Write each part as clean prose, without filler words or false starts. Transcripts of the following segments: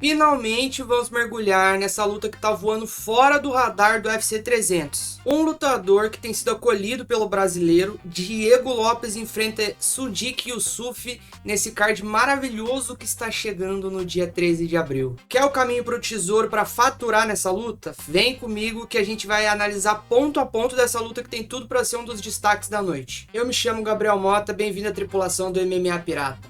Finalmente vamos mergulhar nessa luta que tá voando fora do radar do UFC 300. Um lutador que tem sido acolhido pelo brasileiro, Diego Lopes, enfrenta Sodiq Yusuff nesse card maravilhoso que está chegando no dia 13 de abril. Quer o caminho para o tesouro para faturar nessa luta? Vem comigo que a gente vai analisar ponto a ponto dessa luta que tem tudo para ser um dos destaques da noite. Eu me chamo Gabriel Mota, bem-vindo à tripulação do MMA Pirata.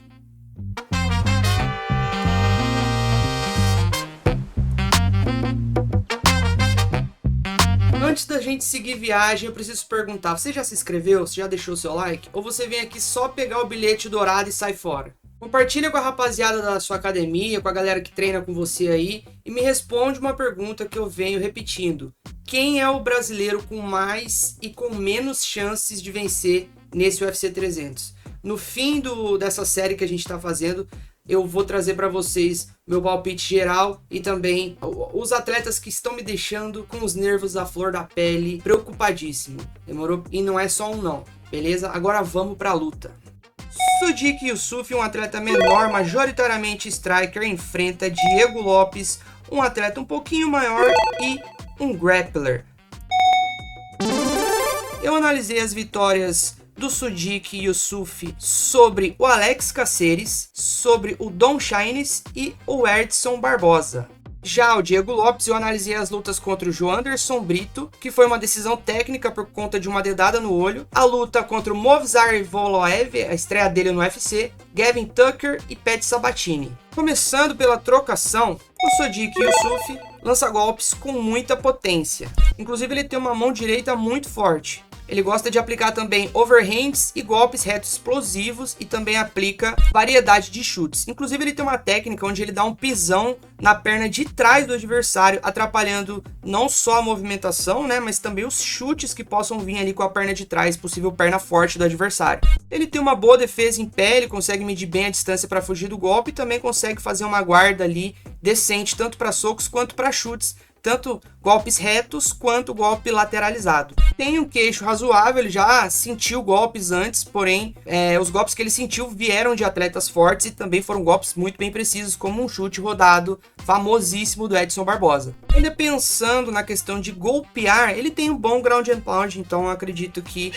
Antes da gente seguir viagem, eu preciso perguntar, você já se inscreveu? Você já deixou seu like? Ou você vem aqui só pegar o bilhete dourado e sai fora? Compartilha com a rapaziada da sua academia, com a galera que treina com você aí, e me responde uma pergunta que eu venho repetindo. Quem é o brasileiro com mais e com menos chances de vencer nesse UFC 300? No fim dessa série que a gente está fazendo, eu vou trazer para vocês meu palpite geral e também os atletas que estão me deixando com os nervos à flor da pele, preocupadíssimo. Demorou? E não é só um não, beleza? Agora vamos para a luta. Sodiq Yusuff, um atleta menor, majoritariamente striker, enfrenta Diego Lopes, um atleta um pouquinho maior e um grappler. Eu analisei as vitórias do Sodiq Yusuff sobre o Alex Caceres, sobre o Don Shines e o Edson Barbosa. Já o Diego Lopes, eu analisei as lutas contra o Joanderson Brito, que foi uma decisão técnica por conta de uma dedada no olho, a luta contra o Movsar Evloev, a estreia dele no UFC, Gavin Tucker e Pat Sabatini. Começando pela trocação, o Sodiq Yusuff lança golpes com muita potência. Inclusive ele tem uma mão direita muito forte. Ele gosta de aplicar também overhands e golpes retos explosivos e também aplica variedade de chutes. Inclusive ele tem uma técnica onde ele dá um pisão na perna de trás do adversário, atrapalhando não só a movimentação, né, mas também os chutes que possam vir ali com a perna de trás, possível perna forte do adversário. Ele tem uma boa defesa em pé, ele consegue medir bem a distância para fugir do golpe e também consegue fazer uma guarda ali decente, tanto para socos quanto para chutes, tanto golpes retos quanto golpe lateralizado. Tem um queixo razoável, ele já sentiu golpes antes, porém os golpes que ele sentiu vieram de atletas fortes e também foram golpes muito bem precisos, como um chute rodado famosíssimo do Edson Barbosa. Ainda pensando na questão de golpear, ele tem um bom ground and pound, então eu acredito que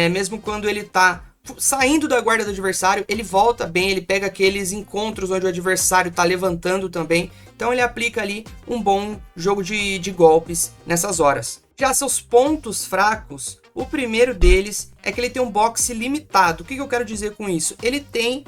mesmo quando ele tá saindo da guarda do adversário, ele volta bem, ele pega aqueles encontros onde o adversário tá levantando também, então ele aplica ali um bom jogo de golpes nessas horas. Já seus pontos fracos, o primeiro deles é que ele tem um boxe limitado. O que eu quero dizer com isso? Ele tem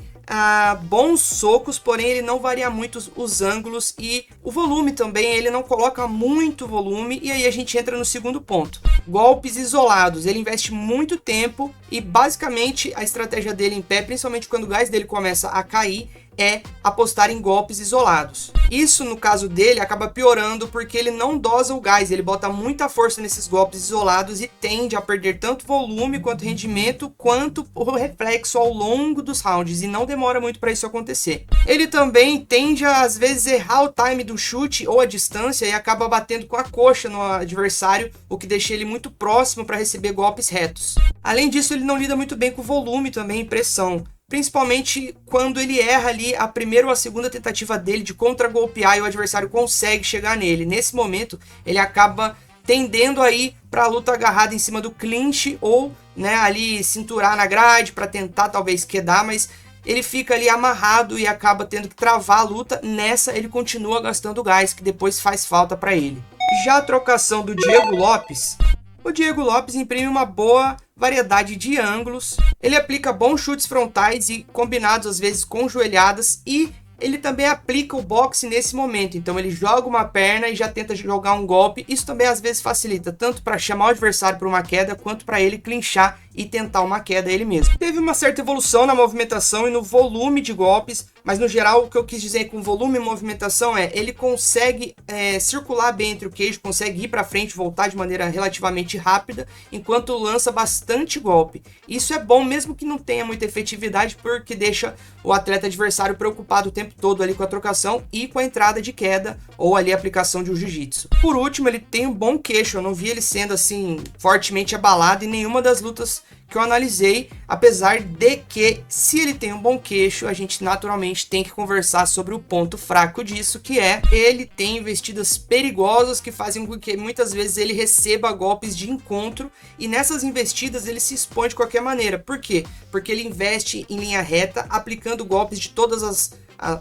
bons socos, porém ele não varia muito os ângulos e o volume também, ele não coloca muito volume, e aí a gente entra no segundo ponto. Golpes isolados, ele investe muito tempo e basicamente a estratégia dele em pé, principalmente quando o gás dele começa a cair, é apostar em golpes isolados. Isso, no caso dele, acaba piorando porque ele não dosa o gás, ele bota muita força nesses golpes isolados e tende a perder tanto volume quanto rendimento, quanto o reflexo ao longo dos rounds, e não demora muito para isso acontecer. Ele também tende a, às vezes, errar o time do chute ou a distância e acaba batendo com a coxa no adversário, o que deixa ele muito próximo para receber golpes retos. Além disso, ele não lida muito bem com volume também e pressão, principalmente quando ele erra ali a primeira ou a segunda tentativa dele de contra-golpear e o adversário consegue chegar nele. Nesse momento, ele acaba tendendo aí para a luta agarrada em cima do clinch ou, né, ali cinturar na grade para tentar talvez quedar, mas ele fica ali amarrado e acaba tendo que travar a luta. Nessa, ele continua gastando gás, que depois faz falta para ele. Já a trocação do Diego Lopes, o Diego Lopes imprime uma boa variedade de ângulos, ele aplica bons chutes frontais e combinados às vezes com joelhadas, e ele também aplica o boxe nesse momento, então ele joga uma perna e já tenta jogar um golpe. Isso também às vezes facilita, tanto para chamar o adversário para uma queda, quanto para ele clinchar e tentar uma queda ele mesmo. Teve uma certa evolução na movimentação e no volume de golpes, mas no geral o que eu quis dizer com volume e movimentação é, ele consegue circular bem entre o queijo, consegue ir para frente, voltar de maneira relativamente rápida, enquanto lança bastante golpe. Isso é bom mesmo que não tenha muita efetividade, porque deixa o atleta adversário preocupado o tempo tempo todo ali com a trocação e com a entrada de queda ou ali a aplicação de um jiu-jitsu. Por último, ele tem um bom queixo, eu não vi ele sendo assim fortemente abalado em nenhuma das lutas que eu analisei, apesar de que, se ele tem um bom queixo, a gente naturalmente tem que conversar sobre o ponto fraco disso, que é ele tem investidas perigosas que fazem com que muitas vezes ele receba golpes de encontro, e nessas investidas ele se expõe de qualquer maneira. Por quê? Porque ele investe em linha reta, aplicando golpes de todas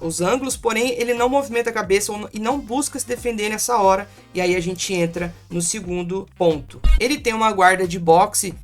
os ângulos, porém ele não movimenta a cabeça e não busca se defender nessa hora, e aí a gente entra no segundo ponto. Ele tem uma guarda de boxe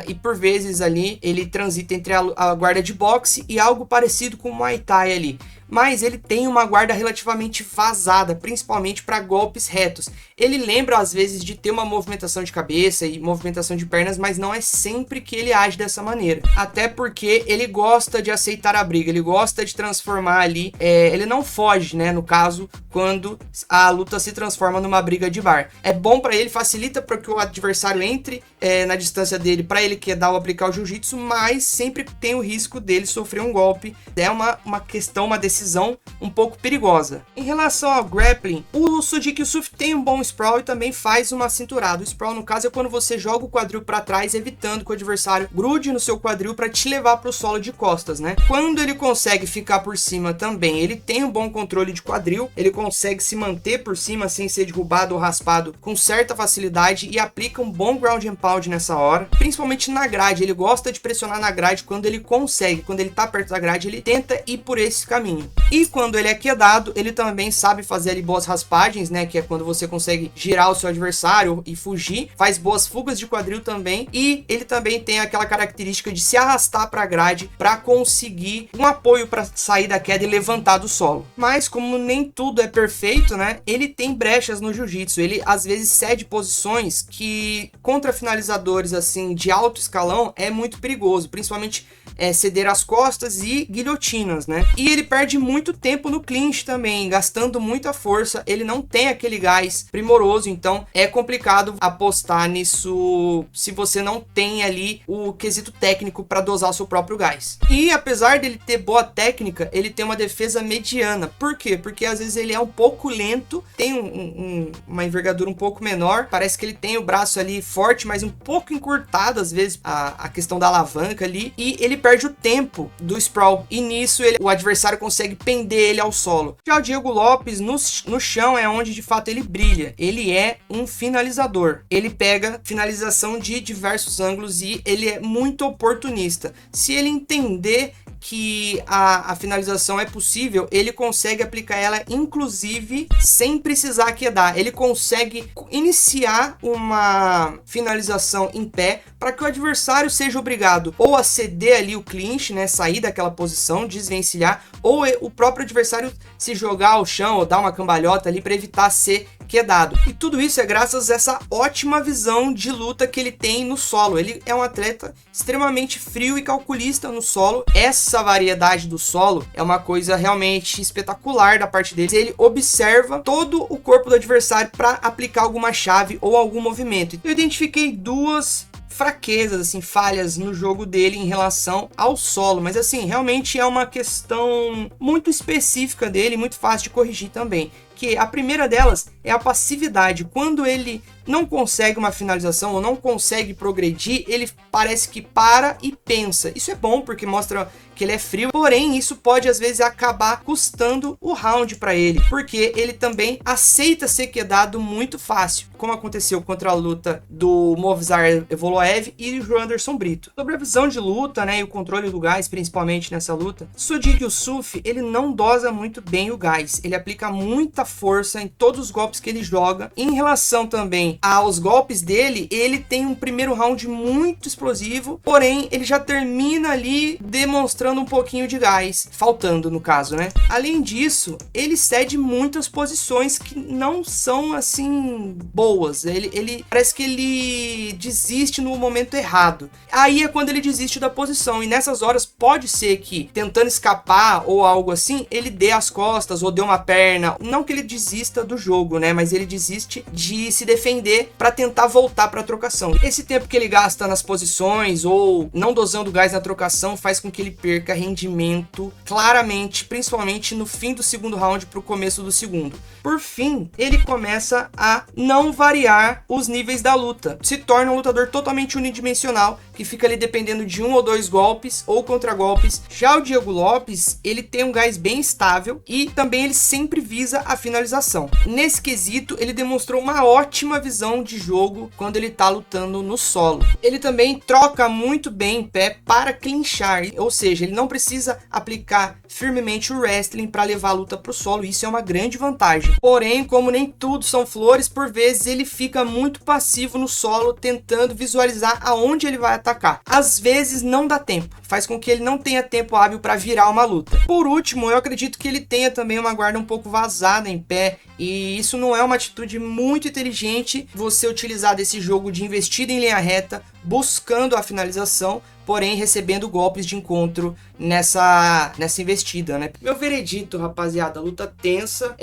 e por vezes ali ele transita entre a guarda de boxe e algo parecido com o Muay Thai ali, mas ele tem uma guarda relativamente vazada, principalmente para golpes retos. Ele lembra às vezes de ter uma movimentação de cabeça e movimentação de pernas, mas não é sempre que ele age dessa maneira. Até porque ele gosta de aceitar a briga, ele gosta de transformar ali, ele não foge, né, no caso, quando a luta se transforma numa briga de bar. É bom para ele, facilita para que o adversário entre na distância dele, para ele quedar ou aplicar o jiu-jitsu, mas sempre tem o risco dele sofrer um golpe. É uma questão, uma decisão um pouco perigosa. Em relação ao grappling, o Sodiq Yusuff tem um bom sprawl e também faz uma cinturada. O sprawl, no caso, é quando você joga o quadril para trás, evitando que o adversário grude no seu quadril para te levar para o solo de costas, né? Quando ele consegue ficar por cima também, ele tem um bom controle de quadril, ele consegue se manter por cima sem ser derrubado ou raspado com certa facilidade e aplica um bom ground and pound nessa hora, principalmente na grade. Ele gosta de pressionar na grade quando ele consegue, quando ele tá perto da grade, ele tenta ir por esse caminho. E quando ele é quedado, ele também sabe fazer ali boas raspagens, né, que é quando você consegue girar o seu adversário e fugir, faz boas fugas de quadril também, e ele também tem aquela característica de se arrastar para a grade para conseguir um apoio para sair da queda e levantar do solo. Mas como nem tudo é perfeito, né, ele tem brechas no jiu-jitsu, ele às vezes cede posições que contra finalizadores assim de alto escalão é muito perigoso, principalmente ceder as costas e guilhotinas, né? E ele perde muito tempo no clinch também, gastando muita força. Ele não tem aquele gás primoroso, então é complicado apostar nisso se você não tem ali o quesito técnico para dosar o seu próprio gás. E apesar dele ter boa técnica, ele tem uma defesa mediana. Por quê? Porque às vezes ele é um pouco lento, tem uma envergadura um pouco menor, parece que ele tem o braço ali forte, mas um pouco encurtado às vezes a questão da alavanca ali, e ele perde o tempo do sprawl, e nisso o adversário consegue pender ele ao solo. Já o Diego Lopes no chão é onde de fato ele brilha. Ele é um finalizador, ele pega finalização de diversos ângulos e ele é muito oportunista. Se ele entender que a finalização é possível, ele consegue aplicar ela inclusive sem precisar quedar. Ele consegue iniciar uma finalização em pé para que o adversário seja obrigado ou a ceder ali o clinch, né, sair daquela posição, desvencilhar, ou o próprio adversário se jogar ao chão ou dar uma cambalhota ali para evitar ser quedado. E tudo isso é graças a essa ótima visão de luta que ele tem no solo. Ele é um atleta extremamente frio e calculista no solo. Essa variedade do solo é uma coisa realmente espetacular da parte dele. Ele observa todo o corpo do adversário para aplicar alguma chave ou algum movimento. Eu identifiquei duas fraquezas, assim, falhas no jogo dele em relação ao solo, mas assim, realmente é uma questão muito específica dele, muito fácil de corrigir também. Que a primeira delas é a passividade. Quando ele não consegue uma finalização ou não consegue progredir, ele parece que para e pensa. Isso é bom porque mostra que ele é frio, porém isso pode às vezes acabar custando o round para ele, porque ele também aceita ser quedado muito fácil, como aconteceu contra a luta do Movsar Evloev e do Anderson Brito. Sobre a visão de luta, né, e o controle do gás, principalmente nessa luta, Sodiq Yusuff, ele não dosa muito bem o gás, ele aplica muita força em todos os golpes que ele joga. Em relação também aos golpes dele, ele tem um primeiro round muito explosivo, porém ele já termina ali demonstrando um pouquinho de gás, faltando no caso, né? Além disso, ele cede muitas posições que não são assim boas. Ele parece que ele desiste no momento errado. Aí é quando ele desiste da posição, e nessas horas pode ser que tentando escapar ou algo assim, ele dê as costas ou dê uma perna, não que ele ele desista do jogo, né? Mas ele desiste de se defender para tentar voltar para a trocação. Esse tempo que ele gasta nas posições ou não dosando gás na trocação faz com que ele perca rendimento claramente, principalmente no fim do segundo round para o começo do segundo. Por fim, ele começa a não variar os níveis da luta. Se torna um lutador totalmente unidimensional, que fica ali dependendo de um ou dois golpes ou contragolpes. Já o Diego Lopes, ele tem um gás bem estável e também ele sempre visa a finalização. Nesse quesito, ele demonstrou uma ótima visão de jogo quando ele tá lutando no solo. Ele também troca muito bem em pé para clinchar, ou seja, ele não precisa aplicar firmemente o wrestling para levar a luta para o solo, isso é uma grande vantagem. Porém, como nem tudo são flores, por vezes ele fica muito passivo no solo, tentando visualizar aonde ele vai atacar. Às vezes não dá tempo, faz com que ele não tenha tempo hábil para virar uma luta. Por último, eu acredito que ele tenha também uma guarda um pouco vazada em pé, e isso não é uma atitude muito inteligente, você utilizar desse jogo de investida em linha reta, buscando a finalização, porém recebendo golpes de encontro nessa investida, né? Meu veredito, rapaziada, luta tensa.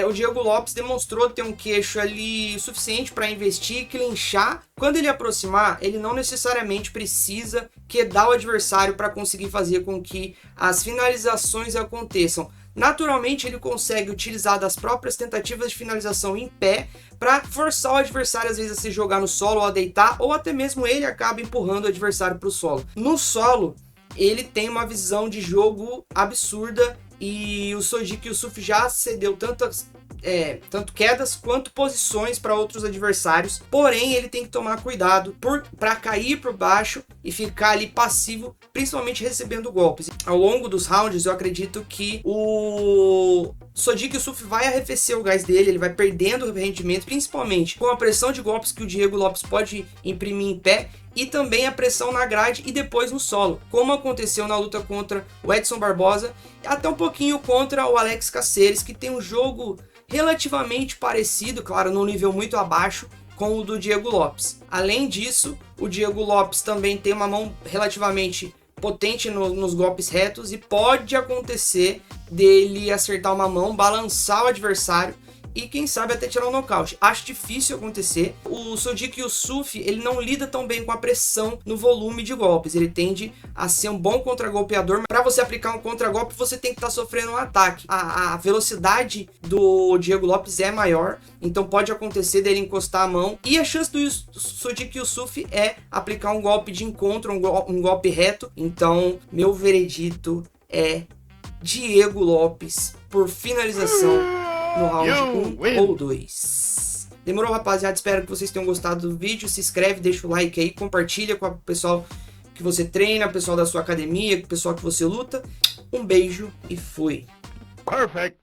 O Diego Lopes demonstrou ter um queixo ali suficiente para investir e clinchar. Quando ele aproximar, ele não necessariamente precisa quedar o adversário para conseguir fazer com que as finalizações aconteçam. Naturalmente, ele consegue utilizar das próprias tentativas de finalização em pé para forçar o adversário, às vezes, a se jogar no solo ou a deitar, ou até mesmo ele acaba empurrando o adversário para o solo. No solo, ele tem uma visão de jogo absurda e o Sodiq Yusuff já cedeu tanto quedas quanto posições para outros adversários, porém ele tem que tomar cuidado para cair por baixo e ficar ali passivo, principalmente recebendo golpes. Ao longo dos rounds, eu acredito que o Sodiq Yusuff vai arrefecer o gás dele, ele vai perdendo o rendimento, principalmente com a pressão de golpes que o Diego Lopes pode imprimir em pé, e também a pressão na grade e depois no solo, como aconteceu na luta contra o Edson Barbosa, até um pouquinho contra o Alex Caceres, que tem um jogo relativamente parecido, claro, num nível muito abaixo, com o do Diego Lopes. Além disso, o Diego Lopes também tem uma mão relativamente potente nos golpes retos e pode acontecer dele acertar uma mão, balançar o adversário e quem sabe até tirar um nocaute. Acho difícil acontecer. O Sodiq Yusuff, ele não lida tão bem com a pressão no volume de golpes. Ele tende a ser um bom contragolpeador. Para você aplicar um contragolpe, você tem que estar sofrendo um ataque. A velocidade do Diego Lopes é maior, então pode acontecer dele encostar a mão. E a chance do Sodiq Yusuff é aplicar um golpe de encontro, um golpe reto. Então, meu veredito é Diego Lopes por finalização no round 1 ou 2. Demorou, rapaziada? Espero que vocês tenham gostado do vídeo. Se inscreve, deixa o like aí, compartilha com o pessoal que você treina, o pessoal da sua academia, o pessoal que você luta. Um beijo e fui. Perfect.